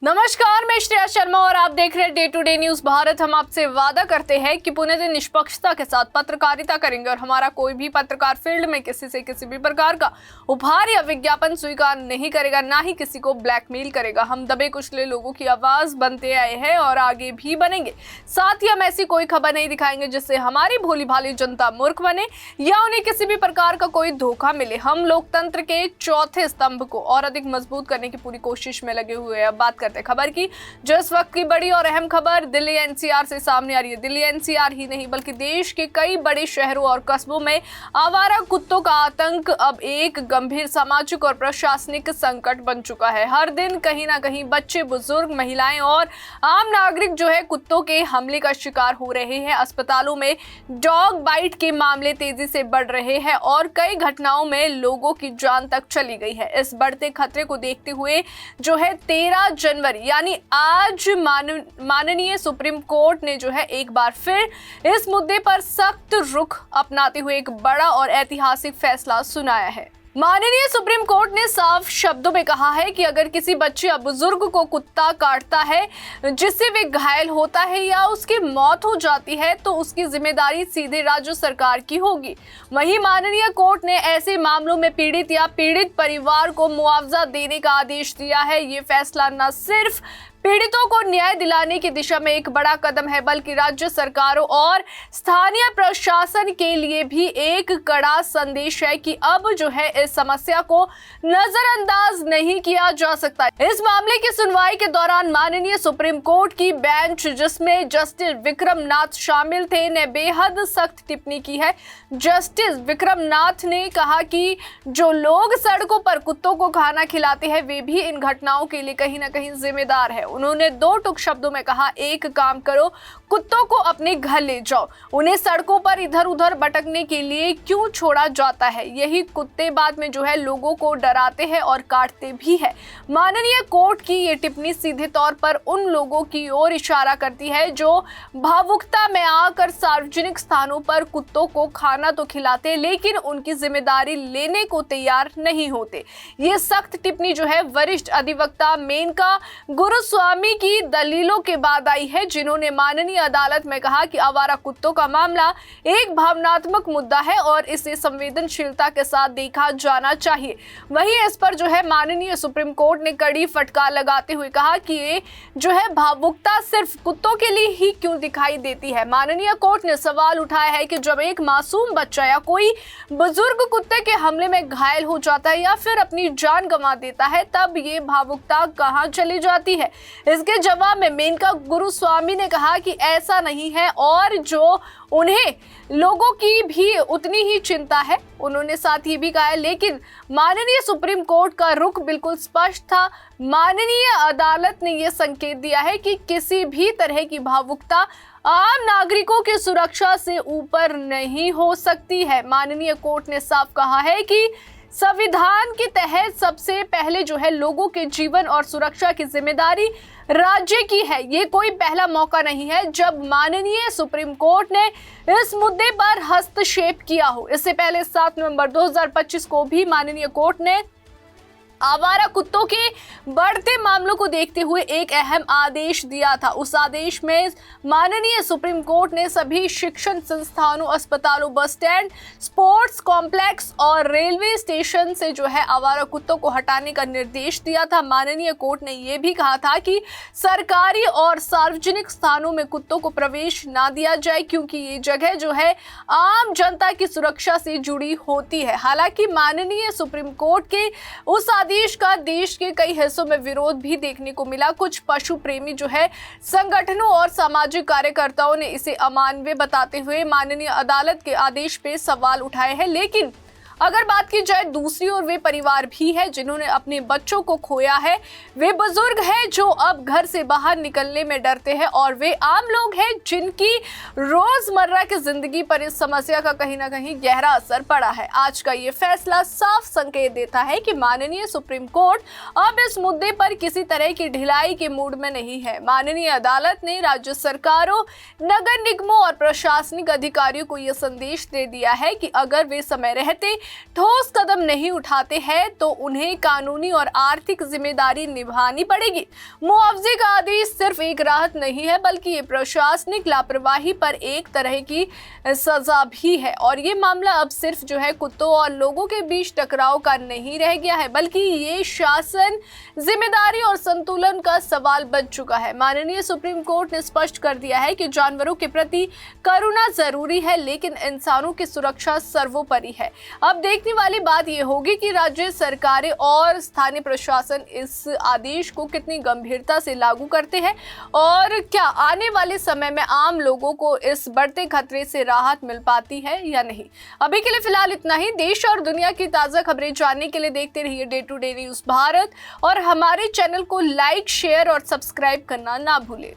नमस्कार, मैं श्रेया शर्मा और आप देख रहे हैं day to day news Bharat. हम आपसे वादा करते हैं कि पुणे दिन निष्पक्षता के साथ पत्रकारिता करेंगे और हमारा कोई भी पत्रकार फील्ड में किसी से किसी भी प्रकार का उपहार या विज्ञापन स्वीकार नहीं करेगा, ना ही किसी को ब्लैकमेल करेगा। हम दबे कुचले लोगों की आवाज बनते आए हैं और आगे भी बनेंगे। साथ ही हम ऐसी कोई खबर नहीं दिखाएंगे जिससे हमारी भोली भाली जनता मूर्ख बने या उन्हें किसी भी प्रकार का कोई धोखा मिले। हम लोकतंत्र के चौथे स्तंभ को और अधिक मजबूत करने की पूरी कोशिश में लगे हुए हैं। अब बात करते हैं खबर की, जो इस वक्त की बड़ी और अहम खबर दिल्ली एनसीआर से सामने आ रही है। दिल्ली एनसीआर ही नहीं बल्कि देश के कई बड़े शहरों और कस्बों में आवारा कुत्तों का आतंक अब एक गंभीर सामाजिक और प्रशासनिक संकट बन चुका है। हर दिन कहीं ना कहीं बच्चे, बुजुर्ग, महिलाएं और आम नागरिक जो है कुत्तों के हमले का शिकार हो रहे हैं। अस्पतालों में डॉग बाइट के मामले तेजी से बढ़ रहे हैं और कई घटनाओं में लोगों की जान तक चली गई है। इस बढ़ते खतरे को देखते हुए जो है 13 जनवरी यानी आज माननीय सुप्रीम कोर्ट ने जो है एक बार फिर इस मुद्दे पर सख्त रुख अपनाते हुए एक बड़ा और ऐतिहासिक फैसला सुनाया है। माननीय सुप्रीम कोर्ट ने साफ शब्दों में कहा है कि अगर किसी बच्चे या बुजुर्ग को कुत्ता काटता है जिससे वे घायल होता है या उसकी मौत हो जाती है तो उसकी जिम्मेदारी सीधे राज्य सरकार की होगी। वहीं माननीय कोर्ट ने ऐसे मामलों में पीड़ित या पीड़ित परिवार को मुआवजा देने का आदेश दिया है। ये फैसला न सिर्फ पीड़ितों को न्याय दिलाने की दिशा में एक बड़ा कदम है बल्कि राज्य सरकारों और स्थानीय प्रशासन के लिए भी एक कड़ा संदेश है कि अब जो है इस समस्या को नजरअंदाज नहीं किया जा सकता। इस मामले की सुनवाई के दौरान माननीय सुप्रीम कोर्ट की बेंच, जिसमें जस्टिस विक्रम नाथ शामिल थे, ने बेहद सख्त टिप्पणी की है। जस्टिस विक्रम नाथ ने कहा कि जो लोग सड़कों पर कुत्तों को खाना खिलाते हैं वे भी इन घटनाओं के लिए कहीं ना कहीं जिम्मेदार है। उन्होंने दो टुक शब्दों में कहा, एक काम करो, कुत्तों को अपने घर ले जाओ, उन्हें सड़कों पर इधर उधर भटकने के लिए क्यों छोड़ा जाता है। यही कुत्ते बाद में जो है लोगों को डराते हैं और काटते भी है। माननीय कोर्ट की ये टिप्पणी सीधे तौर पर उन लोगों की ओर इशारा करती है जो भावुकता में आकर सार्वजनिक स्थानों पर कुत्तों को खाना तो खिलाते लेकिन उनकी जिम्मेदारी लेने को तैयार नहीं होते। ये सख्त टिप्पणी जो है वरिष्ठ अधिवक्ता मेनका गुरुस्वामी की दलीलों के बाद आई है, जिन्होंने माननीय अदालत में कहा कि आवारा कुत्तों का मामला एक भावनात्मक मुद्दा है और इसे संवेदनशीलता के साथ देखा जाना चाहिए। वहीं इस पर जो है माननीय सुप्रीम कोर्ट ने कड़ी फटकार लगाते हुए कहा कि ये जो है भावुकता सिर्फ कुत्तों के लिए ही क्यों दिखाई देती है। माननीय कोर्ट ने सवाल उठाया है कि जब एक मासूम बच्चा या कोई बुजुर्ग कुत्ते के हमले में घायल हो जाता है या फिर अपनी जान गंवा देता है तब ये भावुकता कहाँ चली जाती है। इसके जवाब में मेनका गुरुस्वामी ने कहा कि ऐसा नहीं है और जो उन्हें लोगों की भी उतनी ही चिंता है। उन्होंने साथ ही भी कहा, लेकिन माननीय सुप्रीम कोर्ट का रुख बिल्कुल स्पष्ट था। माननीय अदालत ने यह संकेत दिया है कि किसी भी तरह की भावुकता आम नागरिकों की सुरक्षा से ऊपर नहीं हो सकती है। माननीय कोर्ट ने साफ कहा है कि संविधान के तहत सबसे पहले जो है लोगों के जीवन और सुरक्षा की जिम्मेदारी राज्य की है। ये कोई पहला मौका नहीं है जब माननीय सुप्रीम कोर्ट ने इस मुद्दे पर हस्तक्षेप किया हो। इससे पहले 7 नवंबर 2025 को भी माननीय कोर्ट ने आवारा कुत्तों के बढ़ते मामलों को देखते हुए एक अहम आदेश दिया था। उस आदेश में माननीय सुप्रीम कोर्ट ने सभी शिक्षण संस्थानों, अस्पतालों, बस स्टैंड, स्पोर्ट्स कॉम्प्लेक्स और रेलवे स्टेशन से जो है आवारा कुत्तों को हटाने का निर्देश दिया था। माननीय कोर्ट ने यह भी कहा था कि सरकारी और सार्वजनिक स्थानों में कुत्तों को प्रवेश ना दिया जाए क्योंकि ये जगह जो है आम जनता की सुरक्षा से जुड़ी होती है। हालांकि माननीय सुप्रीम कोर्ट के उस आदेश का देश के कई हिस्सों में विरोध भी देखने को मिला। कुछ पशु प्रेमी जो है संगठनों और सामाजिक कार्यकर्ताओं ने इसे अमानवीय बताते हुए माननीय अदालत के आदेश पे सवाल उठाए हैं। लेकिन अगर बात की जाए दूसरी ओर वे परिवार भी है जिन्होंने अपने बच्चों को खोया है, वे बुजुर्ग हैं जो अब घर से बाहर निकलने में डरते हैं और वे आम लोग हैं जिनकी रोजमर्रा की जिंदगी पर इस समस्या का कहीं ना कहीं गहरा असर पड़ा है। आज का ये फैसला साफ संकेत देता है कि माननीय सुप्रीम कोर्ट अब इस मुद्दे पर किसी तरह की ढिलाई के मूड में नहीं है। माननीय अदालत ने राज्य सरकारों, नगर निगमों और प्रशासनिक अधिकारियों को यह संदेश दे दिया है कि अगर वे समय रहते ठोस कदम नहीं उठाते हैं तो उन्हें कानूनी और आर्थिक जिम्मेदारी निभानी पड़ेगी। मुआवजे का आदेश सिर्फ एक राहत नहीं है, बल्कि ये प्रशासनिक लापरवाही पर एक तरह की सजा भी है। और ये मामला अब सिर्फ जो है कुत्तों और लोगों के बीच टकराव का नहीं रह गया है, बल्कि ये शासन, जिम्मेदारी और संतुलन का सवाल बन चुका है। माननीय सुप्रीम कोर्ट ने स्पष्ट कर दिया है कि जानवरों के प्रति करुणा जरूरी है, लेकिन इंसानों की सुरक्षा सर्वोपरि है। अब देखने वाली बात यह होगी कि राज्य सरकारें और स्थानीय प्रशासन इस आदेश को कितनी गंभीरता से लागू करते हैं और क्या आने वाले समय में आम लोगों को इस बढ़ते खतरे से राहत मिल पाती है या नहीं। अभी के लिए फिलहाल इतना ही। देश और दुनिया की ताजा खबरें जानने के लिए देखते रहिए day to day news Bharat और हमारे चैनल को लाइक, शेयर और सब्सक्राइब करना ना भूलें।